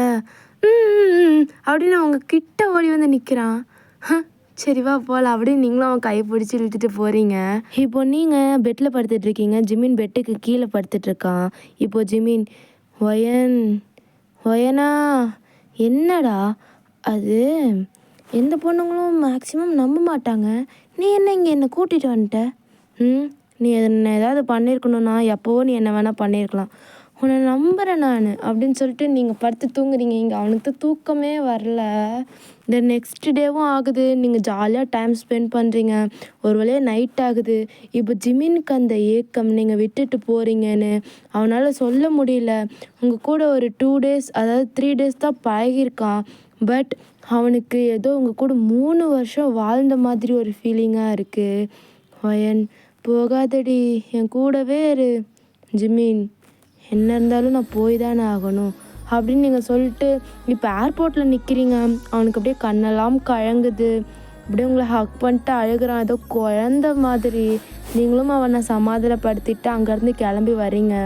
அப்படின்னு அவங்க கிட்ட ஓடி வந்து நிற்கிறான். சரி வா போகலாம் அப்படின்னு நீங்களும் அவன் கையை பிடிச்சி இழுத்துட்டு போகிறீங்க. இப்போ நீங்கள் பெட்டில் படுத்துட்ருக்கீங்க. ஜிமின் பெட்டுக்கு கீழே படுத்துட்ருக்கான். இப்போது ஜிமின், ஒயனா என்னடா அது? எந்த பொண்ணுங்களும் மேக்ஸிமம் நம்ப மாட்டாங்க. நீ என்ன இங்கே என்னை கூட்டிகிட்டு வந்துட்ட? நீ என்ன ஏதாவது பண்ணியிருக்கணும்னா எப்போவோ நீ என்ன வேணால் பண்ணியிருக்கலாம். உன்னை நம்புகிறேன் நான் அப்படின்னு சொல்லிட்டு நீங்கள் படுத்து தூங்குறீங்க. இங்கே அவனுக்கு தூக்கமே வரல. இந்த நெக்ஸ்ட் டேவும் ஆகுது. நீங்கள் ஜாலியாக டைம் ஸ்பெண்ட் பண்ணுறீங்க. ஒரு வழியாக நைட் ஆகுது. இப்போ ஜிமினுக்கு அந்த ஏக்கம், நீங்கள் விட்டுட்டு போகிறீங்கன்னு அவனால் சொல்ல முடியல. உங்கள் கூட ஒரு 2 days, அதாவது 3 days தான் பழகியிருக்கான். பட் அவனுக்கு ஏதோ உங்கள் கூட 3 வருஷம் வாழ்ந்த மாதிரி ஒரு ஃபீலிங்காக இருக்குது. வயன், போகாதடி, என் கூடவே இரு. ஜிமின், என்ன இருந்தாலும் நான் போய் தானே ஆகணும் அப்படின்னு நீங்கள் சொல்லிட்டு இப்போ ஏர்போர்ட்டில் நிற்கிறீங்க. அவனுக்கு அப்படியே கண்ணெல்லாம் கழங்குது. அப்படியே உங்களை ஹக் பண்ணிட்டு அழுகிறான், ஏதோ குழந்த மாதிரி. நீங்களும் அவனை சமாதானப்படுத்திட்டு அங்கேருந்து கிளம்பி வரீங்க.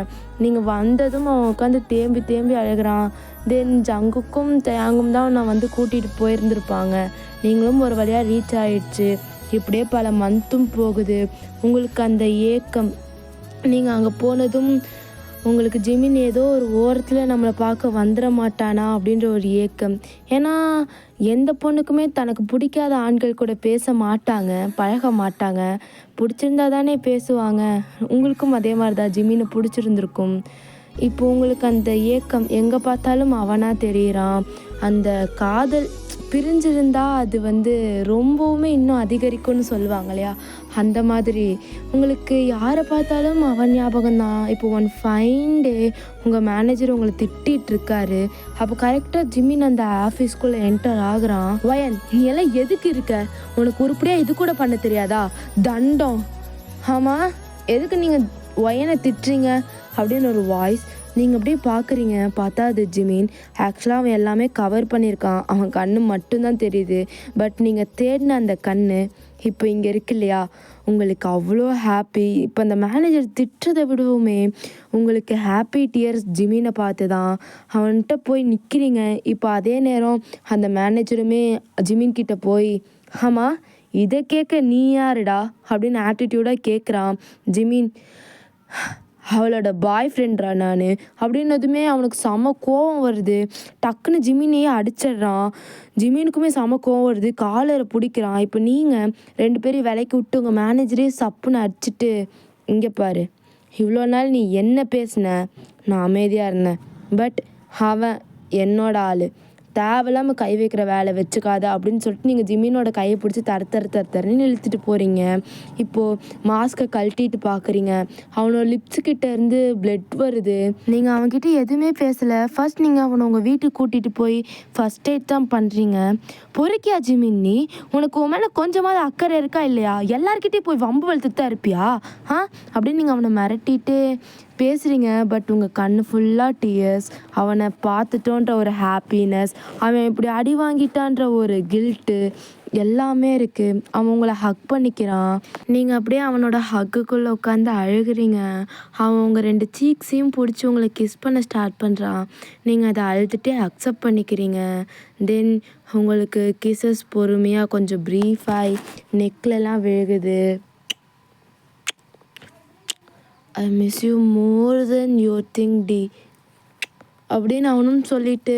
நீங்கள் வந்ததும் அவன் உட்காந்து தேம்பி தேம்பி அழுகிறான். தென் ஜங்குக்கும் தயாங்கும் தான் நான் வந்து கூட்டிகிட்டு போயிருந்துருப்பாங்க. நீங்களும் ஒரு வழியாக ரீச் ஆகிடுச்சு. இப்படியே பல மந்த்தும் போகுது. உங்களுக்கு அந்த ஏக்கம், நீங்கள் அங்கே போனதும் உங்களுக்கு ஜிமின் ஏதோ ஒரு ஓரத்தில் நம்மளை பார்க்க வந்துட மாட்டானா அப்படின்ற ஒரு ஏக்கம். ஏன்னா எந்த பொண்ணுக்குமே தனக்கு பிடிக்காத ஆண்கள் கூட பேச மாட்டாங்க, பழக மாட்டாங்க. பிடிச்சிருந்தா தானே பேசுவாங்க. உங்களுக்கும் அதே மாதிரி தான் ஜிமினை பிடிச்சிருந்துருக்கும். இப்போ உங்களுக்கு அந்த ஏக்கம், எங்கே பார்த்தாலும் அவனாக தெரிகிறான். அந்த காதல் பிரிஞ்சிருந்தா அது வந்து ரொம்பவுமே இன்னும் அதிகரிக்கும்னு சொல்லுவாங்க இல்லையா, அந்த மாதிரி உங்களுக்கு யாரை பார்த்தாலும் அவன் ஞாபகம் தான். இப்போ ஒன் ஃபைன் டே உங்கள் மேனேஜர் உங்களை திட்டிகிட்டு இருக்காரு. அப்போ கரெக்டாக ஜிமின் அந்த ஆஃபீஸ்குள்ளே என்டர் ஆகுறான். வயன், நீ எல்லாம் எதுக்கு இருக்க? உனக்கு உருப்படியாக இது கூட பண்ண தெரியாதா? தண்டம். ஆமாம், எதுக்கு நீங்கள் வயனை திட்டுறீங்க அப்படின்னு ஒரு வாய்ஸ். நீங்கள் அப்படியே பார்க்குறீங்க. பார்த்தா அது ஜிமின். ஆக்சுவலாக அவன் எல்லாமே கவர் பண்ணியிருக்கான். அவன் கண்ணு மட்டும்தான் தெரியுது. பட் நீங்கள் தேடின அந்த கண்ணு இப்போ இங்கே இருக்கு இல்லையா, உங்களுக்கு அவ்வளோ ஹாப்பி. இப்போ அந்த மேனேஜர் திட்டுறதை விடவுமே உங்களுக்கு ஹாப்பி டியர்ஸ் ஜிமினை பார்த்து தான். அவன்கிட்ட போய் நிற்கிறீங்க. இப்போ அதே நேரம் அந்த மேனேஜருமே ஜிமின் கிட்ட போய், ஆமாம் இதை கேட்க நீ யாருடா அப்படின்னு ஆட்டிடியூடாக கேட்குறான். ஜிமின், அவளோட பாய் ஃப்ரெண்ட்ரா நான் அப்படின்னதுமே அவனுக்கு செம கோவம் வருது. டக்குன்னு ஜிமினையே அடிச்சிடுறான். ஜிமினுக்குமே செம கோவம் வருது. காலரை பிடிக்கிறான். இப்போ நீங்கள் 2 பேரும் விலைக்கு விட்டு உங்கள் மேனேஜரே சப்புன்னு அடிச்சுட்டு, இங்கே பாரு, இவ்வளோ நாள் நீ என்ன பேசின, நான் அமைதியாக இருந்தேன். பட் அவன் என்னோட ஆள், தேவையில்லாமல் கை வைக்கிற வேலை வச்சுக்காத அப்படின்னு சொல்லிட்டு நீங்கள் ஜிமினோட கையை பிடிச்சி தரன்னு இழுத்துட்டு போகிறீங்க. இப்போது மாஸ்கை கழட்டிட்டு பார்க்குறீங்க. அவனோட லிப்ஸுக்கிட்ட இருந்து பிளட் வருது. நீங்கள் அவன்கிட்ட எதுவுமே பேசலை. ஃபர்ஸ்ட் நீங்கள் அவனை உங்கள் வீட்டுக்கு கூட்டிகிட்டு போய் ஃபர்ஸ்ட் எய்ட் தான் பண்ணுறீங்க. பொறுக்கியா ஜிமின், நீ உனக்கு உன் மேலே கொஞ்சமாவது அக்கறை இருக்கா இல்லையா? எல்லார்கிட்டையும் போய் வம்பு வளர்த்துட்டு தான் இருப்பியா அப்படின்னு நீங்கள் அவனை மிரட்டிட்டு பேசுகிறீங்க. பட் உங்கள் கண்ணு ஃபுல்லாக டியர்ஸ். அவனை பார்த்துட்டோன்ற ஒரு ஹாப்பினஸ், அவன் இப்படி அடி வாங்கிட்டான்ற ஒரு கில்ட்டு, எல்லாமே இருக்குது. அவன் உங்களை ஹக் பண்ணிக்கிறான். நீங்கள் அப்படியே அவனோட ஹக்குக்குள்ளே உட்காந்து அழுகுறீங்க. அவன் உங்கள் 2 சீக்ஸையும் பிடிச்சி உங்களை கிஸ் பண்ண ஸ்டார்ட் பண்ணுறான். நீங்கள் அதை அழுதுகிட்டே அக்செப்ட் பண்ணிக்கிறீங்க. தென் உங்களுக்கு கிசஸ் பொறுமையாக கொஞ்சம் ப்ரீஃபாகி நெக்லெலாம் விழுகுது. I miss you more than your think டி அப்படின்னு அவனும் சொல்லிட்டு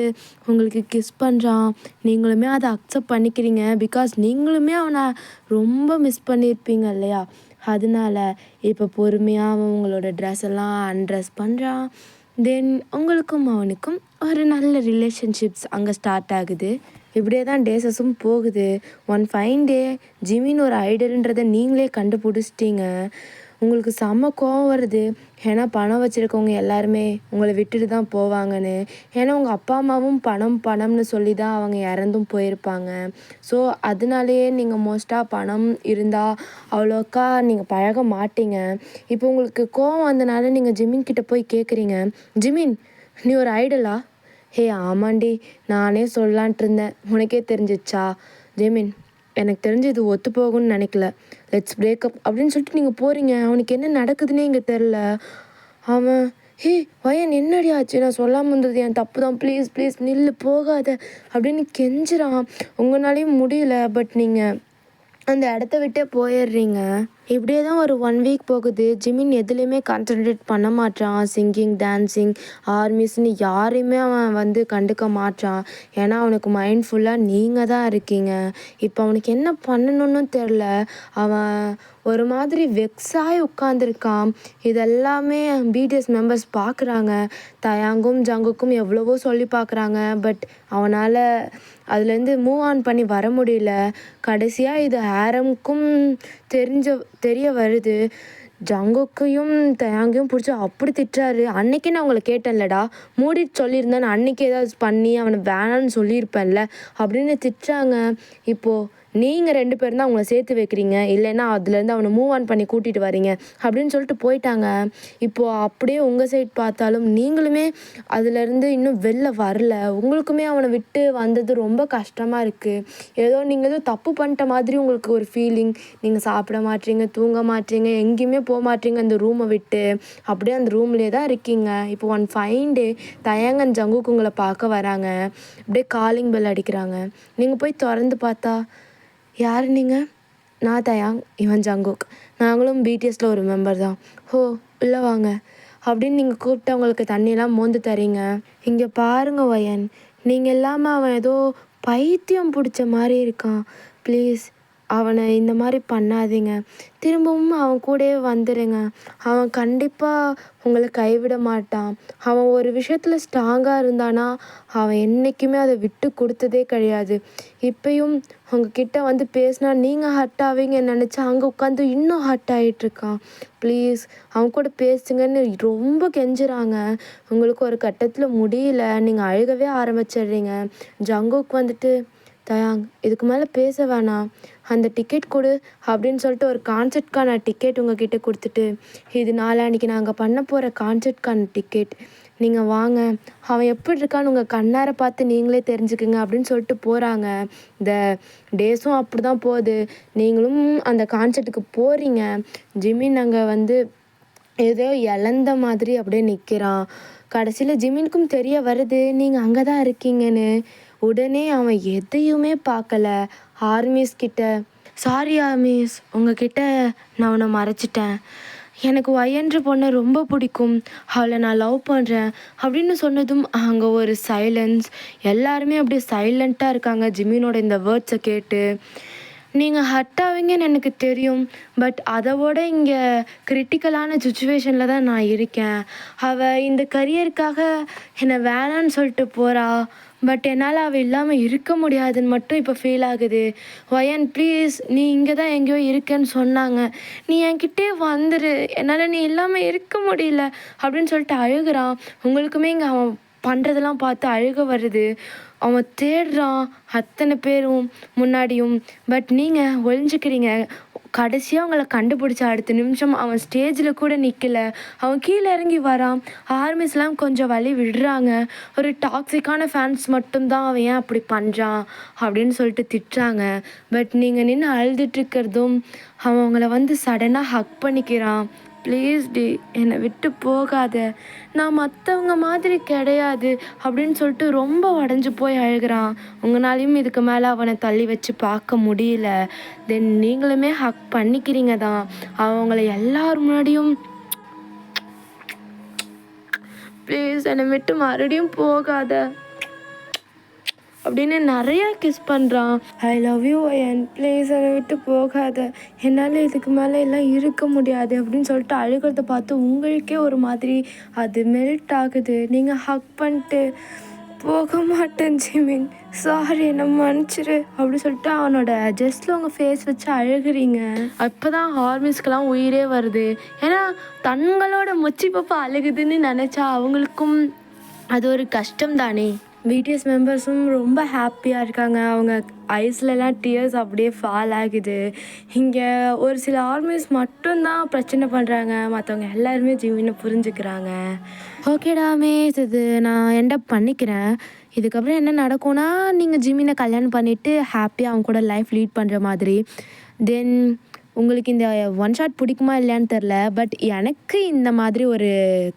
உங்களுக்கு கிஸ் பண்ணுறான். நீங்களுமே அதை அக்செப்ட் பண்ணிக்கிறீங்க. பிகாஸ் நீங்களுமே அவனை ரொம்ப மிஸ் பண்ணியிருப்பீங்க இல்லையா? அதனால இப்போ பொறுமையாக அவன் உங்களோட ட்ரெஸ் எல்லாம் அன்ட்ரெஸ் பண்ணுறான். தென் உங்களுக்கும் அவனுக்கும் ஒரு நல்ல ரிலேஷன்ஷிப்ஸ் அங்கே ஸ்டார்ட் ஆகுது. இப்படியே தான் டேஸஸும் போகுது. ஒன் ஃபைன் டே ஜிமின் ஒரு ஐடல்ன்றதை நீங்களே கண்டுபிடிச்சிட்டீங்க. உங்களுக்கு செம்ம கோவம் வருது. ஏன்னா பணம் வச்சுருக்கவங்க எல்லாருமே உங்களை விட்டுட்டு தான் போவாங்கன்னு. ஏன்னா உங்கள் அப்பா அம்மாவும் பணம்னு சொல்லி தான் அவங்க இறந்தும் போயிருப்பாங்க. ஸோ அதனாலேயே நீங்கள் மோஸ்ட்டாக பணம் இருந்தால் அவ்வளோக்கா நீங்கள் பழக மாட்டீங்க. இப்போ உங்களுக்கு கோவம் வந்தனால நீங்கள் ஜிமின் கிட்டே போய் கேட்குறீங்க, ஜிமின் நீ ஒரு ஐடலா? ஹே ஆமாண்டி, நானே சொல்லலான்ட்டு இருந்தேன், உனக்கே தெரிஞ்சிச்சா? ஜிமின் எனக்கு தெரிஞ்சு இது ஒத்து போகும்னு நினைக்கல, லெட்ஸ் பிரேக்கப் அப்படின்னு சொல்லிட்டு நீங்கள் போகிறீங்க. அவனுக்கு என்ன நடக்குதுன்னே இங்கே தெரில. அவன் ஹே வயன் என்னடி ஆச்சு, நான் சொல்லாமல் இருந்தது என் தப்பு தான், ப்ளீஸ் ப்ளீஸ் நில்லு போகாத அப்படின்னு கெஞ்சுறான். உங்களாலையும் முடியல. பட் நீங்கள் அந்த இடத்த விட்டே போயிடுறீங்க. இப்படியே தான் ஒரு 1 வீக் போகுது. ஜிமின் எதுலேயுமே கான்சன்ட்ரேட் பண்ண மாட்டான். சிங்கிங், டான்ஸிங், ஆர்மிஸ்ன்னு யாரையுமே அவன் கண்டுக்க மாட்டான். ஏன்னா அவனுக்கு மைண்ட் ஃபுல்லாக நீங்கள் தான் இருக்கீங்க. இப்போ அவனுக்கு என்ன பண்ணணும்னு தெரில. அவன் ஒரு மாதிரி வெக்ஸாகி உட்காந்துருக்கான். இதெல்லாமே பிடிஎஸ் மெம்பர்ஸ் பார்க்குறாங்க. தயாங்கும் ஜங்குக்கும் எவ்வளவோ சொல்லி பார்க்குறாங்க. பட் அவனால் அதுலேருந்து மூவ் ஆன் பண்ணி வர முடியல. கடைசியாக இது ஹேரம்க்கும் தெரிய வருது. ஜங்குக்கையும் தயாங்கையும் பிடிச்சி அப்படி திட்டுறாரு. அன்னைக்கு நான் உங்களை கேட்டேன்லடா, மூடிட்டு சொல்லியிருந்தேன், நான் அன்றைக்கி ஏதாவது பண்ணி அவனை வேணான்னு சொல்லியிருப்பேன்ல அப்படின்னு திட்டுறாங்க. இப்போது நீங்கள் 2 பேரும் தான் அவங்கள சேர்த்து வைக்கிறீங்க, இல்லைன்னா அதுலேருந்து அவனை மூவ் ஆன் பண்ணி கூட்டிகிட்டு வரீங்க அப்படின்னு சொல்லிட்டு போயிட்டாங்க. இப்போது அப்படியே உங்கள் சைட் பார்த்தாலும் நீங்களுமே அதுலேருந்து இன்னும் வெளில வரல. உங்களுக்குமே அவனை விட்டு வந்தது ரொம்ப கஷ்டமாக இருக்குது. ஏதோ நீங்கள் ஏதோ தப்பு பண்ணிட்ட மாதிரி உங்களுக்கு ஒரு ஃபீலிங். நீங்கள் சாப்பிட மாட்டீங்க, தூங்க மாட்டீங்க, எங்கேயுமே போக மாட்டீங்க அந்த ரூமை விட்டு. அப்படியே அந்த ரூம்லேயே தான் இருக்கீங்க. இப்போ ஒன் ஃபைன் டே தயாங்கன் ஜங்குக்கு உங்களை பார்க்க வராங்க. அப்படியே காலிங் பெல் அடிக்கிறாங்க. நீங்கள் போய் திறந்து பார்த்தா, யார் நீங்கள்? நான் தயாங், இவன் ஜங்குக், நாங்களும் பிடிஎஸில் ஒரு மெம்பர் தான். ஹோ உள்ளே வாங்க அப்படின்னு நீங்கள் கூப்பிட்டு அவங்களுக்கு தண்ணியெல்லாம் மோந்து தரீங்க. இங்கே பாருங்க வயன், நீங்கள் இல்லாமல் அவன் ஏதோ பைத்தியம் பிடிச்ச மாதிரி இருக்கான். ப்ளீஸ் அவனை இந்த மாதிரி பண்ணாதீங்க. திரும்பவும் அவன் கூடவே வந்துடுங்க. அவன் கண்டிப்பாக உங்களை கைவிட மாட்டான். அவன் ஒரு விஷயத்தில் ஸ்ட்ராங்காக இருந்தானா அவன் என்றைக்குமே அதை விட்டு கொடுத்ததே கிடையாது. இப்பயும் உங்ககிட்ட பேசினா நீங்கள் ஹர்ட் ஆவீங்கன்னு நினச்சா அங்கே உட்காந்து இன்னும் ஹர்ட் ஆகிட்டுருக்கான். ப்ளீஸ் அவன் கூட பேசுங்கன்னு ரொம்ப கெஞ்சுறாங்க. உங்களுக்கு ஒரு கட்டத்தில் முடியல, நீங்கள் அழுகவே ஆரம்பிச்சிடுறீங்க. ஜங்குக்கு தயாங் இதுக்கு மேலே பேச வேணாம், அந்த டிக்கெட் கொடு அப்படின்னு சொல்லிட்டு ஒரு கான்சர்ட்கான டிக்கெட் உங்ககிட்ட கொடுத்துட்டு, இது நாளான்னைக்கு நாங்கள் பண்ண போகிற கான்சர்ட்கான டிக்கெட், நீங்கள் வாங்க, அவன் எப்படி இருக்கான்னு உங்கள் கண்ணார பார்த்து நீங்களே தெரிஞ்சுக்குங்க அப்படின்னு சொல்லிட்டு போகிறாங்க. இந்த டேஸும் அப்படி தான் போகுது. நீங்களும் அந்த கான்சர்ட்டுக்கு போகிறீங்க. ஜிமின் அங்கே ஏதோ இழந்த மாதிரி அப்படியே நிற்கிறான். கடைசியில் ஜிமினுக்கும் தெரிய வருது நீங்கள் அங்கே தான் இருக்கீங்கன்னு. உடனே அவன் எதையுமே பார்க்கல. ஆர்மிஸ் கிட்ட, சாரி ஆர்மிஸ், உங்ககிட்ட நான் உன்னை மறைச்சிட்டேன், எனக்கு வயன்ற பொண்ணை ரொம்ப பிடிக்கும், அவளை நான் லவ் பண்ணுறேன் அப்படின்னு சொன்னதும் அங்கே ஒரு சைலன்ஸ். எல்லாருமே அப்படியே சைலண்ட்டாக இருக்காங்க ஜிமினோட இந்த வேர்ட்ஸை கேட்டு. நீங்கள் ஹர்ட் ஆவீங்கன்னு எனக்கு தெரியும். பட் அதோட இங்கே கிரிட்டிக்கலான சுச்சுவேஷனில் தான் நான் இருக்கேன். அவள் இந்த கரியருக்காக என்னை வேணான்னு சொல்லிட்டு போகிறா. பட் என்னால் அவள் இல்லாமல் இருக்க முடியாதுன்னு மட்டும் இப்போ ஃபீல் ஆகுது. வயன் ப்ளீஸ், நீ இங்கே தான் எங்கேயோ இருக்கேன்னு சொன்னாங்க, நீ என்கிட்டே வந்துரு, என்னால் நீ இல்லாமல் இருக்க முடியல அப்படின்னு சொல்லிட்டு அழுகிறான். உங்களுக்குமே இங்கே அவன் பண்ணுறதெல்லாம் பார்த்து அழுக வருது. அவன் தேடுறான் அத்தனை பேரும் முன்னாடியும். பட் நீங்கள் ஒழிஞ்சிக்கிறீங்க. கடைசியாக அவங்கள கண்டுபிடிச்ச அடுத்த நிமிஷம் அவன் ஸ்டேஜில் கூட நிற்கல. அவன் கீழே இறங்கி வரான். ஆர்மிஸ்லாம் கொஞ்சம் வழி விடுறாங்க. ஒரு டாக்ஸிக்கான ஃபேன்ஸ் மட்டும்தான் அவன் ஏன் அப்படி பண்ணுறான் அப்படின்னு சொல்லிட்டு திட்டுறாங்க. பட் நீங்கள் நின்று அழுதுட்டுருக்கிறதும் அவன் அவங்கள வந்து சடனாக ஹக் பண்ணிக்கிறான். ப்ளீஸ் டி என்னை விட்டு போகாத, நான் மற்றவங்க மாதிரி கிடையாது அப்படின்னு சொல்லிட்டு ரொம்ப உடஞ்சி போய் அழுகிறான். உங்களாலையும் இதுக்கு மேலே அவனை தள்ளி வச்சு பார்க்க முடியல. தென் நீங்களுமே ஹக் பண்ணிக்கிறீங்க தான். அவங்கள எல்லார் முன்னாடியும் ப்ளீஸ் என்னை விட்டு மறுபடியும் போகாத அப்படின்னு நிறையா கிஸ் பண்ணுறான். I love you Ayan, please என்னை விட்டு போகாத, என்னால் இதுக்கு மேலே எல்லாம் இருக்க முடியாது அப்படின்னு சொல்லிட்டு அழுகிறத பார்த்து உங்களுக்கே ஒரு மாதிரி அது மெல்ட் ஆகுது. நீங்கள் ஹக் பண்ணிட்டு போக மாட்டேன் ஜிமின், சாரி என்னை மன்னிச்சிரு அப்படி சொல்லிட்டு அவனோட ஜஸ்ட்டில் உங்கள் ஃபேஸ் வச்சு அழுகிறீங்க. அப்போ தான் ஆர்மிஸ்க்கெலாம் உயிரே வருது. ஏன்னா தங்களோட மொச்சி பாப்பா அழுகுதுன்னு நினச்சா அவங்களுக்கும் அது ஒரு கஷ்டம் தானே. பிடிஎஸ் மெம்பர்ஸும் ரொம்ப ஹாப்பியாக இருக்காங்க. அவங்க ஐஸ்லலாம் டியர்ஸ் அப்படியே ஃபால் ஆகுது. இங்கே ஒரு சில ஆர்மிஸ் மட்டும்தான் பிரச்சனை பண்ணுறாங்க, மற்றவங்க எல்லாருமே ஜிமினை புரிஞ்சுக்கிறாங்க. ஓகேடாமே, இது நான் எண்டப் பண்ணிக்கிறேன். இதுக்கப்புறம் என்ன நடக்கும்னா, நீங்கள் ஜிமினை கல்யாணம் பண்ணிவிட்டு ஹாப்பியாக அவங்க கூட லைஃப் லீட் பண்ணுற மாதிரி. தென் உங்களுக்கு இந்த ஒன் ஷாட் பிடிக்குமா இல்லையான்னு தெரில, பட் எனக்கு இந்த மாதிரி ஒரு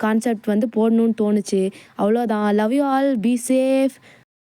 கான்செப்ட் வந்து போடணுன்னு தோணுச்சு. அவ்வளோதான். Love you all, be safe.